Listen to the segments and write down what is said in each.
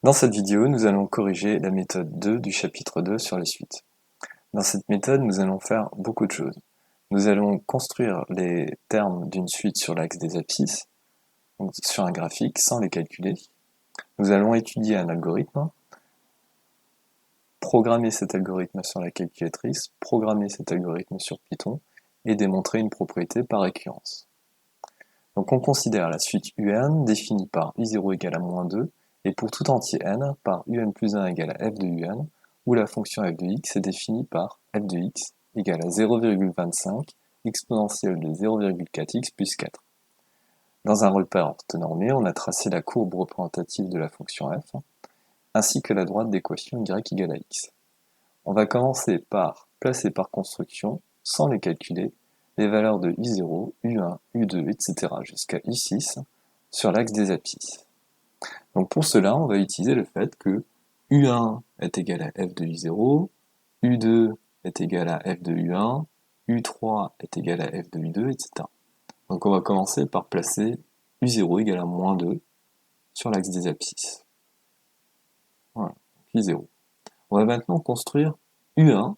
Dans cette vidéo, nous allons corriger la méthode 2 du chapitre 2 sur les suites. Dans cette méthode, nous allons faire beaucoup de choses. Nous allons construire les termes d'une suite sur l'axe des abscisses, donc sur un graphique, sans les calculer. Nous allons étudier un algorithme, programmer cet algorithme sur la calculatrice, programmer cet algorithme sur Python, et démontrer une propriété par récurrence. Donc on considère la suite UN définie par U0 égale à moins 2, et pour tout entier n par un plus 1 égale à f de un, où la fonction f de x est définie par f de x égale à 0,25 exponentielle de 0,4x plus 4. Dans un repère orthonormé, on a tracé la courbe représentative de la fonction f, ainsi que la droite d'équation y égale à x. On va commencer par placer par construction, sans les calculer, les valeurs de u0, u1, u2, etc. jusqu'à u6 sur l'axe des abscisses. Donc pour cela, on va utiliser le fait que u1 est égal à f de u0, u2 est égal à f de u1, u3 est égal à f de u2, etc. Donc on va commencer par placer u0 égale à moins 2 sur l'axe des abscisses. Voilà, u0. On va maintenant construire u1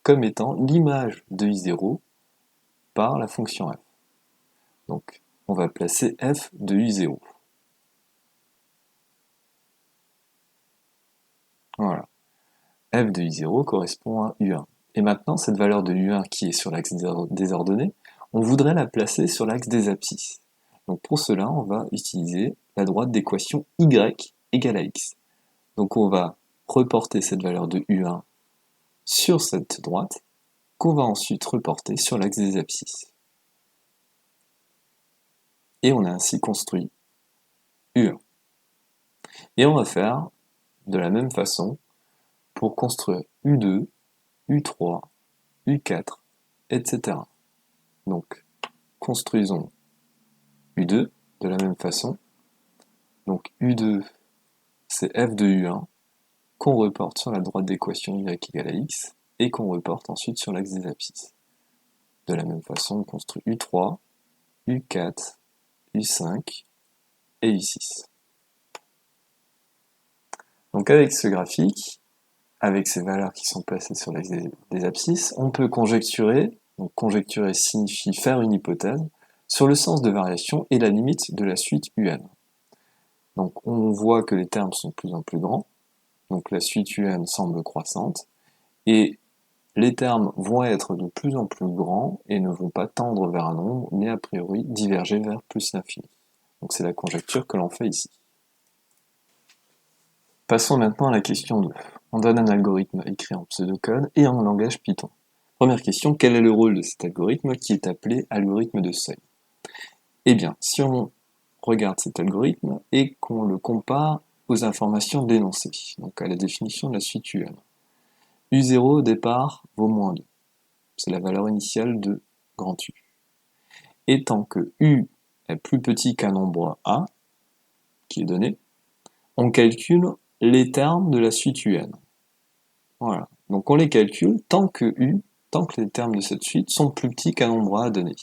comme étant l'image de u0 par la fonction f. Donc on va placer f de u0. Voilà. f de u0 correspond à u1. Et maintenant, cette valeur de u1 qui est sur l'axe des ordonnées, on voudrait la placer sur l'axe des abscisses. Donc pour cela, on va utiliser la droite d'équation y égale à x. Donc on va reporter cette valeur de u1 sur cette droite, qu'on va ensuite reporter sur l'axe des abscisses. Et on a ainsi construit u1. Et on va faire de la même façon pour construire u2, u3, u4, etc. Donc, construisons u2 de la même façon. Donc u2, c'est f de u1, qu'on reporte sur la droite d'équation y égale à x, et qu'on reporte ensuite sur l'axe des abscisses. De la même façon, on construit u3, u4, u5 et u6. Donc avec ce graphique, avec ces valeurs qui sont placées sur l'axe des abscisses, on peut conjecturer, donc conjecturer signifie faire une hypothèse, sur le sens de variation et la limite de la suite UN. Donc on voit que les termes sont de plus en plus grands, donc la suite UN semble croissante, et les termes vont être de plus en plus grands et ne vont pas tendre vers un nombre, mais a priori diverger vers plus l'infini. Donc c'est la conjecture que l'on fait ici. Passons maintenant à la question 2. On donne un algorithme écrit en pseudocode et en langage Python. Première question, quel est le rôle de cet algorithme qui est appelé algorithme de seuil? Eh bien, si on regarde cet algorithme et qu'on le compare aux informations d'énoncé, donc à la définition de la suite UN. U0 au départ vaut moins 2. C'est la valeur initiale de grand U. Et tant que U est plus petit qu'un nombre A, qui est donné, on calcule les termes de la suite UN. Voilà. Donc on les calcule tant que les termes de cette suite sont plus petits qu'un nombre A donné.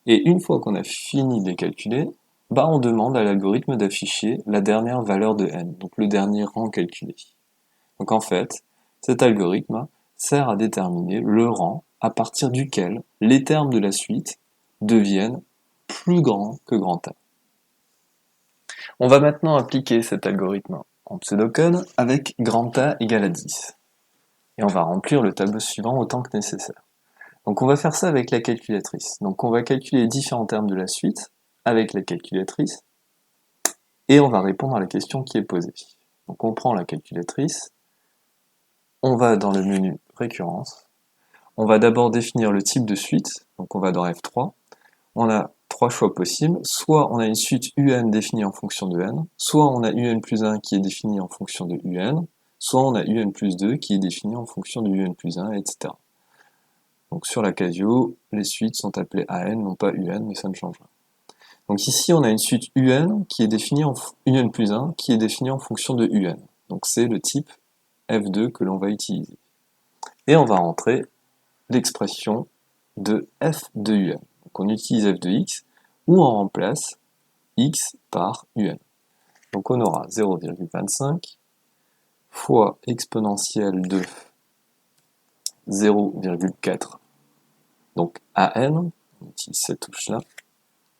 Et une fois qu'on a fini de les calculer, on demande à l'algorithme d'afficher la dernière valeur de n, donc le dernier rang calculé. Donc en fait, cet algorithme sert à déterminer le rang à partir duquel les termes de la suite deviennent plus grands que grand A. On va maintenant appliquer cet algorithme en pseudocode avec grand A égale à 10. Et on va remplir le tableau suivant autant que nécessaire. Donc on va faire ça avec la calculatrice. Donc on va calculer les différents termes de la suite avec la calculatrice et on va répondre à la question qui est posée. Donc on prend la calculatrice, on va dans le menu récurrence, on va d'abord définir le type de suite, donc on va dans F3, on a trois choix possibles, soit on a une suite UN définie en fonction de n, soit on a UN plus 1 qui est défini en fonction de UN, soit on a UN plus 2 qui est défini en fonction de UN plus 1, etc. Donc sur la Casio, les suites sont appelées AN, non pas UN, mais ça ne change rien. Donc ici, on a une suite UN qui est définie en UN plus 1, qui est définie en fonction de UN. Donc c'est le type F2 que l'on va utiliser. Et on va rentrer l'expression de F de UN. Donc on utilise F de X, ou on remplace X par UN. Donc on aura 0,25 fois exponentielle de 0,4, donc AN, on utilise cette touche-là,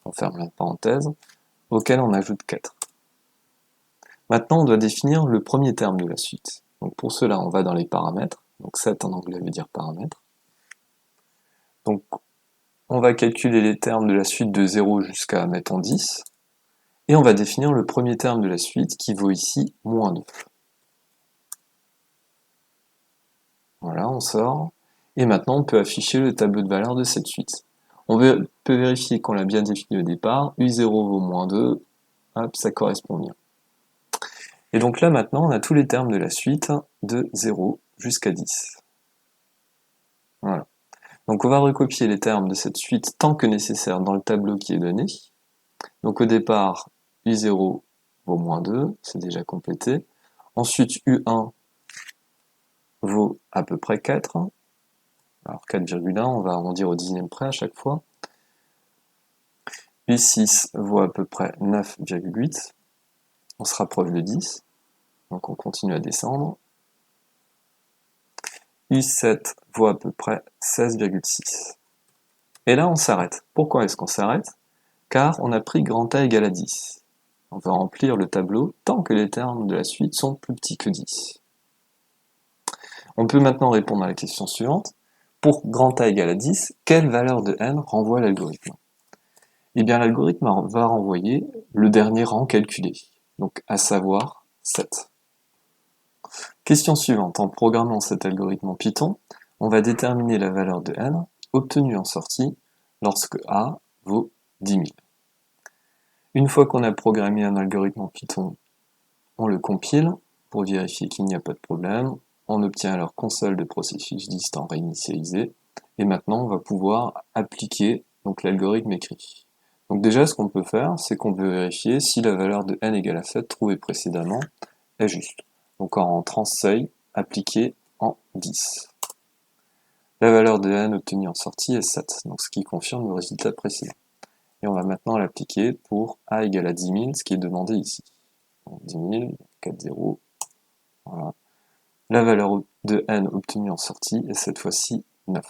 on ferme la parenthèse, auquel on ajoute 4. Maintenant, on doit définir le premier terme de la suite. Donc pour cela, on va dans les paramètres, donc 7 en anglais veut dire paramètres. Donc on va calculer les termes de la suite de 0 jusqu'à, mettons, 10, et on va définir le premier terme de la suite qui vaut ici moins 2. Voilà, on sort, et maintenant on peut afficher le tableau de valeur de cette suite. On peut vérifier qu'on l'a bien défini au départ, U0 vaut moins 2, hop, ça correspond bien. Et donc là maintenant on a tous les termes de la suite de 0 jusqu'à 10. Voilà. Donc on va recopier les termes de cette suite tant que nécessaire dans le tableau qui est donné. Donc au départ, U0 vaut moins 2, c'est déjà complété. Ensuite U1 vaut à peu près 4. Alors 4,1, on va arrondir au dixième près à chaque fois. U6 vaut à peu près 9,8. On se rapproche de 10. Donc on continue à descendre. U7 vaut à peu près 16,6. Et là on s'arrête. Pourquoi est-ce qu'on s'arrête? Car on a pris grand A égale à 10. On va remplir le tableau tant que les termes de la suite sont plus petits que 10. On peut maintenant répondre à la question suivante. Pour grand A égale à 10, quelle valeur de n renvoie l'algorithme? Eh bien l'algorithme va renvoyer le dernier rang calculé, donc à savoir 7. Question suivante. En programmant cet algorithme en Python, on va déterminer la valeur de n obtenue en sortie lorsque A vaut 10 000. Une fois qu'on a programmé un algorithme en Python, on le compile pour vérifier qu'il n'y a pas de problème. On obtient alors console de processus distant réinitialisé. Et maintenant, on va pouvoir appliquer l'algorithme écrit. Donc déjà, ce qu'on peut faire, c'est qu'on peut vérifier si la valeur de n égale à 7 trouvée précédemment est juste. Donc en rentrant seuil appliqué en 10. La valeur de n obtenue en sortie est 7, donc ce qui confirme le résultat précédent. Et on va maintenant l'appliquer pour a égale à 10 000, ce qui est demandé ici. Donc 10 000, 4 0, voilà. La valeur de n obtenue en sortie est cette fois-ci 9.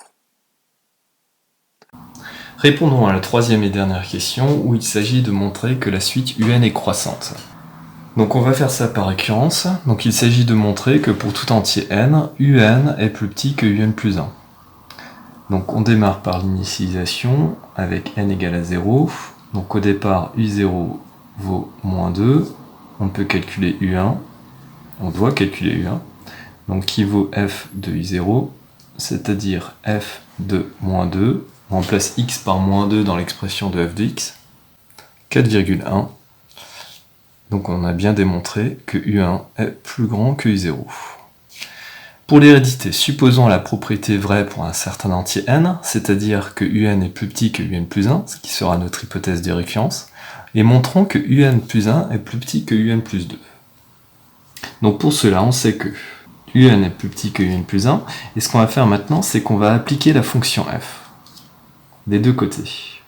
Répondons à la troisième et dernière question où il s'agit de montrer que la suite UN est croissante. Donc on va faire ça par récurrence. Donc il s'agit de montrer que pour tout entier n, UN est plus petit que UN plus 1. Donc on démarre par l'initialisation avec n égale à 0. Donc au départ U0 vaut moins 2. On peut calculer U1. On doit calculer U1. Donc qui vaut f de U0, c'est-à-dire f de moins 2. On remplace x par moins 2 dans l'expression de f de x. 4,1. Donc on a bien démontré que U1 est plus grand que U0. Pour l'hérédité, supposons la propriété vraie pour un certain entier n, c'est-à-dire que UN est plus petit que UN plus 1, ce qui sera notre hypothèse de récurrence, et montrons que UN plus 1 est plus petit que UN plus 2. Donc pour cela, on sait que UN est plus petit que UN plus 1, et ce qu'on va faire maintenant, c'est qu'on va appliquer la fonction f, des deux côtés.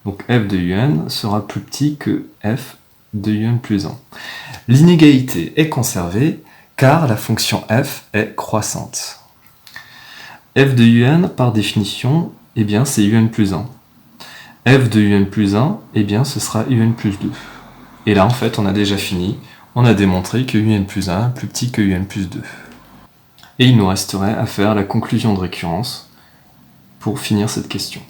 Donc f de UN sera plus petit que f de UN plus 1. L'inégalité est conservée, car la fonction f est croissante. f de UN, par définition, eh bien, c'est UN plus 1. f de UN plus 1, eh bien, ce sera UN plus 2. Et là, en fait, on a déjà fini. On a démontré que UN plus 1 est plus petit que UN plus 2. Et il nous resterait à faire la conclusion de récurrence pour finir cette question.